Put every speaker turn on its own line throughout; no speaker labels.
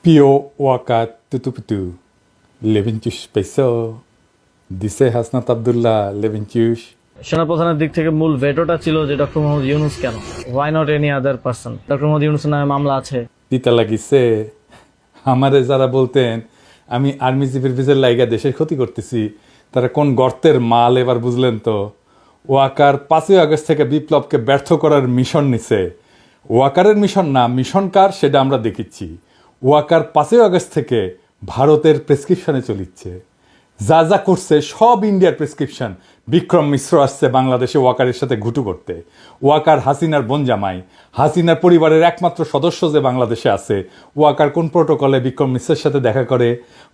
প্রিয় ওয়াকা তুতুপুতু লেভেনচুস পাইছো দিছে হাসনাত আবদুল্লাহ লেভেনচুস।
সেনাপ্রধানের দিক থেকে মূল ভেটোটা ছিল যে ডক্টর মোহাম্মদ ইউনুস কেন, why not any other person. Doctor Muhammad ইউনুসের নামে মামলা আছে।
দিতে লাগিছে আমারে যারা বলতেন আমি আর্মি জিপির ভিজের লাইগা দেশের ক্ষতি করতেছি, তারা কোন গর্তের মাল এবার বুঝলেন তো। ওয়াকার 5ই আগস্ট থেকে বিপ্লবকে ব্যর্থ করার মিশন নিছে। ওয়াকারের মিশন না, মিশন কার সেটা আমরা দেখিচ্ছি। ওয়াকার 5ই আগস্ট থেকে ভারতের প্রেসক্রিপশনে চলিচ্ছে, যা যা করছে সব ইন্ডিয়ার প্রেসক্রিপশন। বিক্রম মিশ্র আসছে বাংলাদেশে ওয়াকারের সাথে ঘুটু করতে। ওয়াকার হাসিনার বোনজামাই, হাসিনার পরিবারের একমাত্র সদস্য যে বাংলাদেশে আছে। ওয়াকার কোন প্রোটোকলে বিক্রম মিশ্রের সাথে দেখা করে?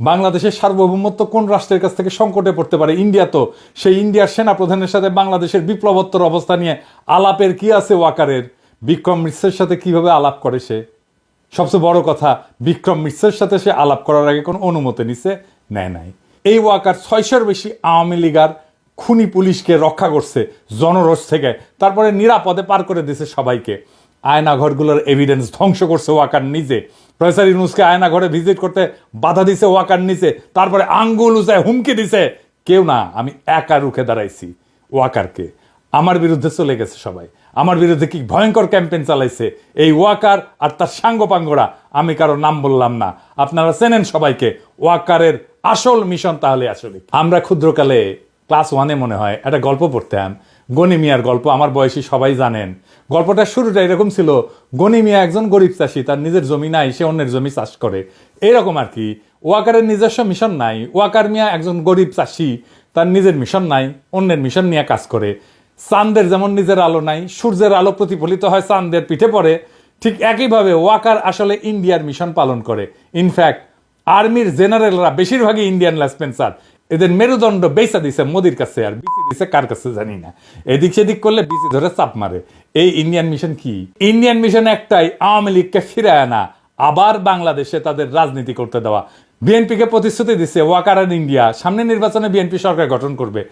বাংলাদেশের সার্বভৌমত্ব কোন রাষ্ট্রের কাছ থেকে সংকটে পড়তে পারে? ইন্ডিয়া তো। সেই ইন্ডিয়ার সেনাপ্রধানের সাথে বাংলাদেশের বিপ্লবোত্তর অবস্থা নিয়ে আলাপের কি আছে ওয়াকারের? বিক্রম মিশ্রের সাথে কিভাবে আলাপ করে সে? সবচেয়ে বড় কথা, বিক্রম মিশ্রের সাথে সে আলাপ করার আগে কোনো অনুমতি নিছে? নেয় নাই। এই ওয়াকার 600-র বেশি আওয়ামী লীগার খুনি পুলিশকে রক্ষা করছে জনরোষ থেকে, তারপরে নিরাপদে পার করে দিছে সবাইকে। আয়নাঘরগুলোর এভিডেন্স ধ্বংস করছে ওয়াকার নিজে। প্রফেসর ইউনূসকে আয়নাঘরে ভিজিট করতে বাধা দিছে ওয়াকার নিজে, তারপরে আঙ্গুল উঁচায় হুমকি দিছে। কেউ না, আমি একা রুখে দাঁড়াইছি ওয়াকারকে। আমার বিরুদ্ধে চলে গেছে সবাই, আমার বিরুদ্ধে কি ভয়ঙ্কর ক্যাম্পেইন চালাইছে এই ওয়াকার আর তার সাঙ্গপাঙ্গরা। আমি কারো নাম বললাম না, আপনারা চেনেন সবাইকে। ওয়াকারের আসল মিশন তাহলে আসলে আমরা ক্ষুদ্রকালে ক্লাস 1-এ মনে হয় একটা গল্প পড়তাম, গনি মিয়ার গল্প। আমার বয়সী সবাই জানেন। গল্পটার শুরুটা এরকম ছিল, গনি মিয়া একজন গরিব চাষি, তার নিজের জমি নাই, সে অন্যের জমি চাষ করে, এরকম আর কি। ওয়াকারের নিজস্ব মিশন নাই। ওয়াকার মিয়া একজন গরিব চাষি, তার নিজের মিশন নাই, অন্যের মিশন নিয়ে কাজ করে। চাঁদের যেমন নিজের আলো নাই, সূর্যের আলো প্রতিফলিত হয় চাঁদের পিঠে পড়ে, ঠিক একইভাবে ওয়াকার আসলে ইন্ডিয়ার মিশন পালন করে। ইনফ্যাক্ট আর্মির জেনারেলরা বেশিরভাগই ইন্ডিয়ান লেসপেন্সার। এদের মেরুদণ্ড বেচা দিছে মোদির কাছে, আর বিসি দিছে কার কাছে জানি না। এদিক সেদিক করলে বিসি ধরে চাপ মারে। এই ইন্ডিয়ান মিশন কি? ইন্ডিয়ান মিশন একটাই, আওয়ামী লীগকে ফিরে আনা, আবার বাংলাদেশে তাদের রাজনীতি করতে দেওয়া। বিএনপিকে প্রতিশ্রুতি দিচ্ছে ওয়াকার আর ইন্ডিয়া সামনে নির্বাচনে বিএনপি সরকার গঠন করবে।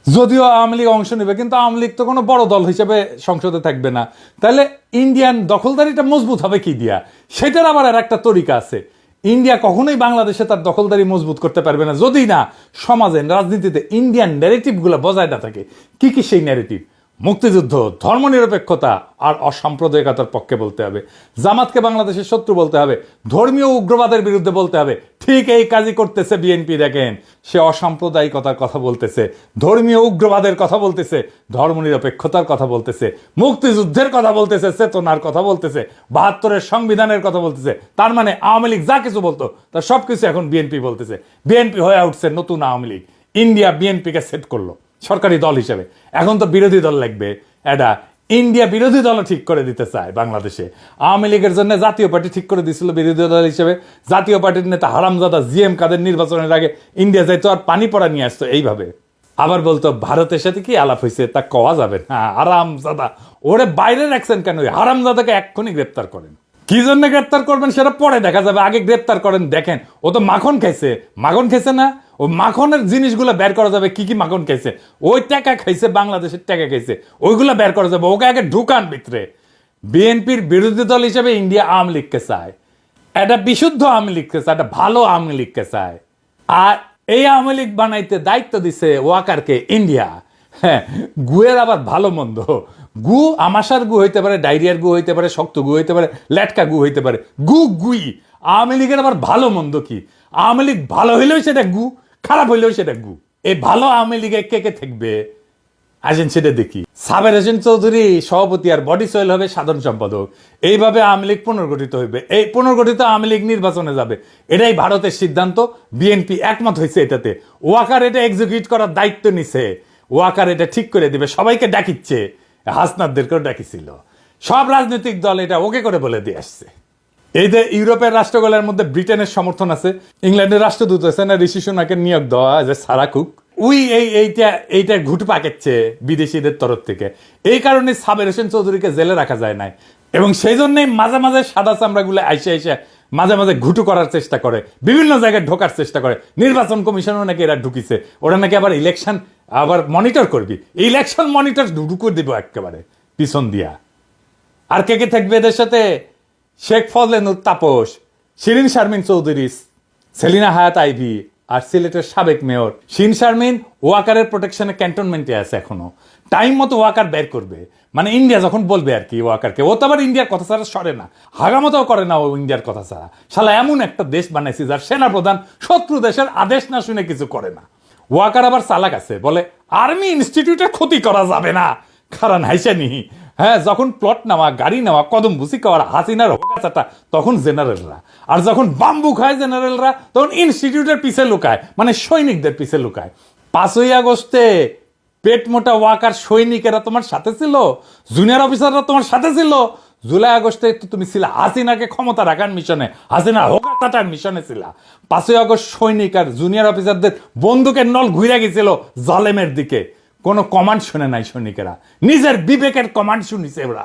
যদিও আওয়ামী লীগ অংশ নেবে, কিন্তু আওয়ামী লীগ তো কোনো বড় দল হিসেবে সংসদে থাকবে না। তাহলে ইন্ডিয়ান দখলদারিটা মজবুত হবে কি দিয়া? সেটার আবার আর একটা তরিকা আছে। ইন্ডিয়া কখনোই বাংলাদেশে তার দখলদারি মজবুত করতে পারবে না যদি না সমাজে, রাজনীতিতে ইন্ডিয়ান ন্যারেটিভগুলো বজায় না থাকে। কি কি সেই ন্যারেটিভ? মুক্তিযুদ্ধ, ধর্মনিরপেক্ষতা আর অসাম্প্রদায়িকতার পক্ষে বলতে হবে। জামাতকে বাংলাদেশের শত্রু বলতে হবে, ধর্মীয় উগ্রবাদের বিরুদ্ধে বলতে হবে। ঠিক এই কাজই করতেছে বিএনপি। দেখেন, সে অসাম্প্রদায়িকতার কথা বলতেছে, ধর্মীয় উগ্রবাদের কথা বলতেছে, ধর্মনিরপেক্ষতার কথা বলতেছে, মুক্তিযুদ্ধের কথা বলতেছে, চেতনার কথা বলতেছে, 72-এর সংবিধানের কথা বলতেছে। তার মানে আওয়ামী লীগ যা কিছু বলতো তার সবকিছু এখন বিএনপি বলতেছে। বিএনপি হয়ে উঠছে নতুন আওয়ামী লীগ। ইন্ডিয়া বিএনপিকে সেট করলো সরকারি দল হিসেবে। এখন তো বিরোধী দল লাগবে। এটা ইন্ডিয়া বিরোধী দলও ঠিক করে দিতে চায় বাংলাদেশে। আওয়ামী লীগের জন্য জাতীয় পার্টি ঠিক করে দিয়েছিল বিরোধী দল হিসেবে। জাতীয় পার্টির নেতা হারামজাদা জিএম কাদের নির্বাচনের আগে ইন্ডিয়া যাইতো আর পানি পড়া নিয়ে আসতো এইভাবে। আবার বলতো ভারতের সাথে কি আলাপ হয়েছে তা কওয়া যাবে না। হারামজাদা, ওরে বাইরে রাখছেন কেন? হারামজাদাকে এক্ষুনি গ্রেপ্তার করেন। কি জন্য গ্রেপ্তার করবেন সেটা পরে দেখা যাবে, আগে গ্রেপ্তার করেন। দেখেন, ও তো মাখন খাইছে। মাখন খাইছে না? ও মাখনের জিনিসগুলো বের করা যাবে। কি কি মাখন খাইছে? ওই টাকা খাইছে, বাংলাদেশের টাকা খাইছে, ওইগুলো বের করা যাবে। ওকে আগে ঢুকান ভিতরে। বিএনপির বিরোধী দল হিসেবে ইন্ডিয়া আওয়ামী লীগকে চায়, একটা বিশুদ্ধ আওয়ামী লীগকে চায়, একটা ভালো আওয়ামী লীগকে চায়। আর এই আওয়ামী লীগ বানাইতে দায়িত্ব দিছে ওয়াকারকে ইন্ডিয়া। হ্যাঁ, গুয়ের আবার ভালো মন্দ। গু আমাশার গু হইতে পারে, ডায়রিয়ার গু হইতে পারে, শক্ত গু হইতে পারে, লেটকা গু হইতে পারে, গু গুই। আওয়ামী লীগের আবার ভালো মন্দ কি? আওয়ামী লীগ ভালো হইলেও সেটা গু, খারাপ হইলেও সেটা গু। এই ভালো আওয়ামী লীগে কে কে থাকবে আসেন সেটা দেখি। সাবের হোসেন চৌধুরী সভাপতি আর বডি সোহেল হবে সাধারণ সম্পাদক। এইভাবে আওয়ামী লীগ পুনর্গঠিত হইবে। এই পুনর্গঠিত আওয়ামী লীগ নির্বাচনে যাবে, এটাই ভারতের সিদ্ধান্ত। বিএনপি একমত হয়েছে এটাতে। ওয়াকার এটা এক্সিকিউট করার দায়িত্ব নিছে। ওয়াকার এটা ঠিক করে দিবে। সবাইকে ডাকিচ্ছে, হাসনাতদেরকেও ডাকিছিল। সব রাজনৈতিক দল এটা ওকে করে বলে দিয়ে আসছে। এই যে ইউরোপের রাষ্ট্রগুলোর মধ্যে ব্রিটেনের সমর্থন আছে, ইংল্যান্ডের রাষ্ট্রদূত আছে না ঋষি সুনাকের নিয়োগ দেওয়া যে সারা কুক, উই এইটা ঘুট পাকাচ্ছে বিদেশিদের তরফ থেকে। এই কারণে সাবের হোসেন চৌধুরীকে জেলে রাখা যায় নাই। এবং সেই জন্যই মাঝে মাঝে সাদা চামড়াগুলো আইসে মাঝে মাঝে ঘুটু করার চেষ্টা করে, বিভিন্ন জায়গায় ঢোকার চেষ্টা করে। নির্বাচন কমিশনও নাকি এরা ঢুকিছে। ওরা নাকি আবার ইলেকশন আবার মনিটর করবি। ইলেকশন মনিটর ঢুকু দিব একেবারে পিছন দিয়া। আর কে কে থাকবে এদের সাথে? শেখ ফজলেনুর তাপস, শিরিন শারমিন চৌধুরী, সেলিনা হায়াত আইভি আর সিলেটের সাবেক মেয়র শিরিন শারমিন ওয়াকারের প্রোটেকশনে ক্যান্টনমেন্টে আছে এখনো। টাইম মতো ওয়াকার বের করবে, মানে ইন্ডিয়া যখন বলবে আর কি ওয়াকারকে। ও তো আবার ইন্ডিয়ার কথা ছাড়া সরে না, হাগামতাও করে না ও ইন্ডিয়ার কথা ছাড়া। শালা এমন একটা দেশ বানাইছি যার সেনাপ্রধান শত্রু দেশের আদেশ না শুনে কিছু করে না। ওয়াকার আবার চালাক আছে, বলে আর্মি ইনস্টিটিউটের ক্ষতি করা যাবে না, কারণ হাইসা নিহি। হ্যাঁ, যখন প্লট নেওয়া, গাড়ি নেওয়া, কদম ভুসি খাওয়ার হাসিনার হোকাচাটা, তখন জেনারেলরা। আর যখন বাম্বু খায় জেনারেলরা, তখন ইনস্টিটিউটের পিছে লুকায়, মানে সৈনিকদের পিছে লুকায়। 5ই আগস্টে পেট মোটা ওয়াকার সৈনিকেরা তোমার সাথে ছিল, জুনিয়র অফিসাররা তোমার সাথে ছিল। জুলাই আগস্টে তো তুমি ছিলা হাসিনাকে ক্ষমতা রাখার মিশনে, হাসিনা হোকাচাটার মিশনে ছিলা। 5ই আগস্ট সৈনিক আর জুনিয়র অফিসারদের বন্দুকের নল ঘুরে গেছিল জালেমের দিকে। কোনো কমান্ড শুনে নাই সৈনিকেরা, নিজের বিবেকের কমান্ড শুনিছে ওরা।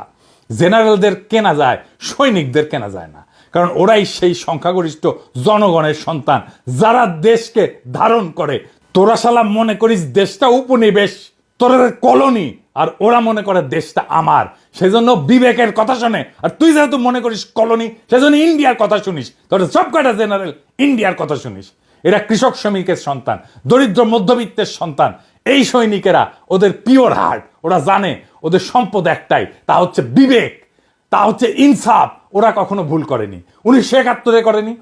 জেনারেলদের কেনা যায়, সৈনিকদের কেনা যায় না, কারণ ওরাই সেই সংখ্যাগরিষ্ঠ জনগণের সন্তান যারা দেশকে ধারণ করে। তোরা শালা মনে করিস দেশটা উপনিবেশ, তোরা কলোনি, আর ওরা মনে করে দেশটা আমার, সেজন্য বিবেকের কথা শোনে। আর তুই যেহেতু মনে করিস কলোনি, সেজন্য ইন্ডিয়ার কথা শুনিস। তোরা সব কয়টা জেনারেল ইন্ডিয়ার কথা শুনিস। এরা কৃষক শ্রমিকের সন্তান, দরিদ্র মধ্যবিত্তের সন্তান। এই সৈনিকেরা ওদের পিওর হার্ট, ওরা জানে ওদের সম্পদ একটাই, তা হচ্ছে বিবেক, তা হচ্ছে ইনসাফ। ওরা কখনো ভুল করেনি। 1971 করেনি,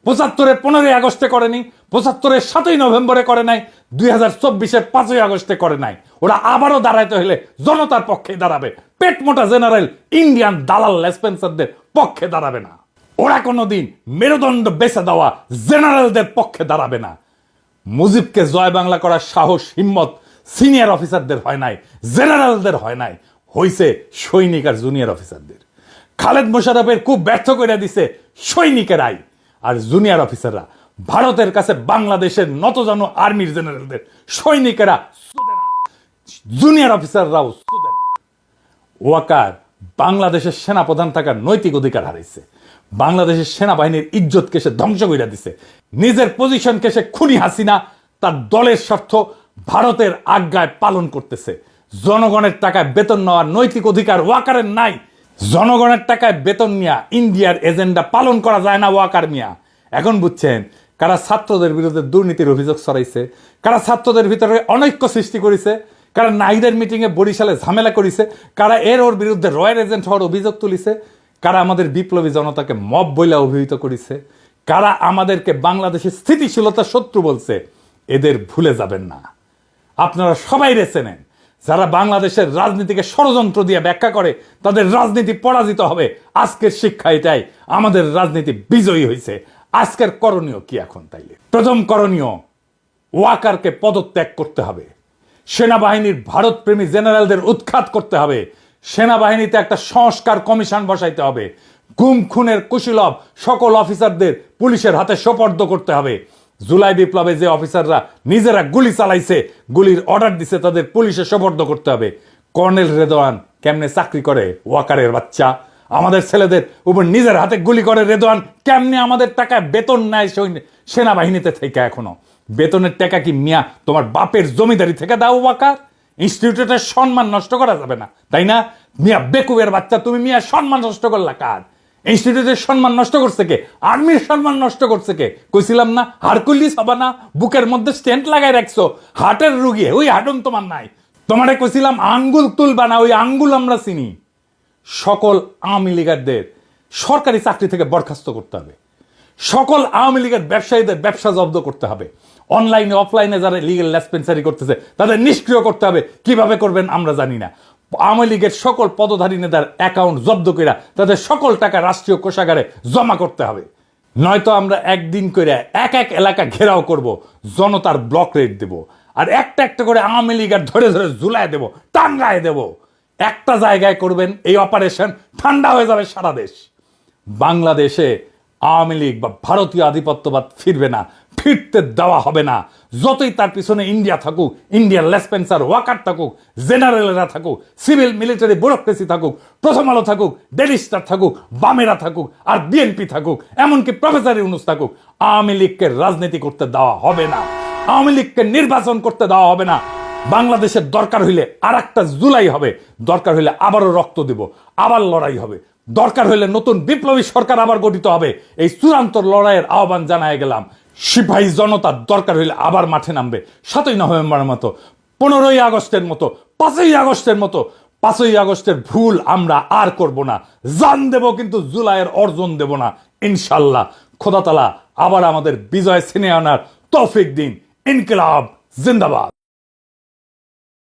75 15ই আগস্টে করেনি, 75 7ই নভেম্বরে করে নাই, 2024 5ই আগস্টে করে নাই। ওরা আবারও দাঁড়াইতে হলে জনতার পক্ষে দাঁড়াবে। পেট মোটা জেনারেল ইন্ডিয়ান দালাল লেসপেন্সারদের পক্ষে দাঁড়াবে না। ওরা কোনোদিন মেরুদণ্ড বেছে দেওয়া জেনারেলদের পক্ষে দাঁড়াবে না। মুজিবকে জয় বাংলা করার সাহস হিম্মত সিনিয়র অফিসারদের হয় নাই, জেনারেলদের হয় নাই, হইছে সৈনিক আর জুনিয়র অফিসারদের। খালেদ মোশাররফের খুব ব্যর্থ করে দিছে সৈনিকেরাই, আর জুনিয়র অফিসাররা ভারতের কাছে বাংলাদেশের নতজানু আর্মির জেনারেলদের সৈনিকেরা সুদে না, জুনিয়র অফিসাররাও সুদে না। ওয়াকার বাংলাদেশের সেনাপ্রধান থাকার নৈতিক অধিকার হারাইছে। বাংলাদেশের সেনাবাহিনীর ইজ্জতকে সে ধ্বংস করে দিছে। নিজের পজিশনকে সে খুনি হাসিনা তার দলের স্বার্থ ভারতের আজ্ঞায় পালন করতেছে। জনগণের টাকায় বেতন নেওয়ার নৈতিক অধিকার ওয়াকারের নাই। জনগণের টাকায় বেতন নিয়ে ইন্ডিয়ার এজেন্ডা পালন করা যায় না ওয়াকার মিয়া। এখন বুঝছেন কারা ছাত্রদের বিরুদ্ধে দুর্নীতির অভিযোগ ছড়াইছে, কারা ছাত্রদের ভিতরে অনৈক্য সৃষ্টি করেছে, কারা নাইদের মিটিংয়ে বরিশালে ঝামেলা করেছে, কারা ওর বিরুদ্ধে রয়্যাল এজেন্ট হওয়ার অভিযোগ তুলিছে, কারা আমাদের বিপ্লবী জনতাকে মব বইলা অভিহিত করেছে, কারা আমাদেরকে বাংলাদেশের স্থিতিশীলতার শত্রু বলছে। এদের ভুলে যাবেন না। আপনারা সবাই রেছে নেন, যারা বাংলাদেশের রাজনীতিকে ষড়যন্ত্র দিয়ে ব্যাখ্যা করে তাদের রাজনীতি পরাজিত হবে। আজকের শিক্ষা এটাই, আমাদের রাজনীতি বিজয়ী হয়েছে। আজকের করণীয় কি এখন? তাইলে প্রথম করণীয়, ওয়াকারকে পদত্যাগ করতে হবে। সেনাবাহিনীর ভারতপ্রেমী জেনারেলদের উৎখাত করতে হবে। সেনাবাহিনীতে একটা সংস্কার কমিশন বসাইতে হবে। গুম খুনের কুশীলব সকল অফিসারদের পুলিশের হাতে সোপর্দ করতে হবে। জুলাই বিপ্লবে যে অফিসাররা নিজেরা গুলি চালাইছে, গুলির অর্ডার দিছে, তাদের পুলিশে সোপর্দ করতে হবে। কর্নেল রেদওয়ান কেমনে চাকরি করে? ওয়াকারের বাচ্চা। আমাদের ছেলেদের উপর নিজের হাতে গুলি করে রেদওয়ান কেমনে আমাদের টাকায় বেতন নেয় সেনাবাহিনীতে থেকে? এখনো বেতনের টাকা কি মিয়া তোমার বাপের জমিদারি থেকে দাও? ওয়াকার ইনস্টিটিউটের সম্মান নষ্ট করা যাবে না, তাই না? মিয়া বেকুবের বাচ্চা, তুমি মিয়া সম্মান নষ্ট করলা কার? ইনস্টিটিউটের সম্মান নষ্ট করছে কে? আর্মির সম্মান নষ্ট করছে কে? কইছিলাম না হারকুলিস হবা না, বুকের মধ্যে স্টেন্ট লাগাই রাখছো, হার্টের রুগী, ওই হার্টন তোমার নাই। তোমারে কইছিলাম আঙ্গুল তুলবা না, ওই আঙ্গুল আমরা চিনি। সকল আওয়ামী লীগারদের সরকারি চাকরি থেকে বরখাস্ত করতে হবে। সকল আওয়ামী লীগের ব্যবসায়ীদের ব্যবসা জব্দ করতে হবে। অনলাইনে অফলাইনে যারা লিগেল লেসপেন্সারি করতেছে তাদের নিষ্ক্রিয় করতে হবে। কিভাবে করবেন আমরা জানি না। আওয়ামী লীগের সকল পদধারী নেতার অ্যাকাউন্ট জব্দ করে তাদের সকল টাকা রাষ্ট্রীয় কোষাগারে জমা করতে হবে। নয়তো আমরা একদিন করে এক এক এলাকা ঘেরাও করব, জনতার ব্লক রেট দেব, আর একটা একটা করে আওয়ামী লীগের ধরে ধরে ঝুলায় দেব, টাঙ্গায় দেব। একটা জায়গায় করবেন এই অপারেশন, ঠান্ডা হয়ে যাবে সারা দেশ। বাংলাদেশে আওয়ামী লীগ বা ভারতীয় আধিপত্যবাদ ফিরবে না, ফিরতে দেওয়া হবে না। যতই তার পিছনে ইন্ডিয়া থাকুক, ইন্ডিয়ার লেসপেন্সার ওয়াকার থাকুক, জেনারেলরা থাকুক, সিভিল মিলিটারি ব্যুরোক্রেসি থাকুক, প্রথম আলো থাকুক, ডেলি স্টার থাকুক, বামেরা থাকুক, আর বিএনপি থাকুক, এমনকি প্রফেসর ইউনূস থাকুক, আওয়ামী লীগকে রাজনীতি করতে দেওয়া হবে না। আওয়ামী লীগকে নির্বাচন করতে দেওয়া হবে না। বাংলাদেশের দরকার হইলে আর একটা জুলাই হবে, দরকার হইলে আবারও রক্ত দেব, আবার লড়াই হবে। দরকার হলে নতুন বিপ্লবী সরকার আবার গঠিত হবে। এই চূড়ান্ত লড়াইয়ের আহ্বান জানায় গেলাম। সিপাহী জনতা দরকার হইলে আবার মাঠে নামবে 7ই নভেম্বরের মতো, 15ই আগস্টের মতো, 5ই আগস্টের মতো। 5ই আগস্টের ভুল আমরা আর করব না। জান দেব কিন্তু জুলাইয়ের অর্জন দেব না ইনশাল্লাহ। খোদা তাআলা আবার আমাদের বিজয় ছিনিয়ে আনার তৌফিক দিন। ইনকিলাব জিন্দাবাদ।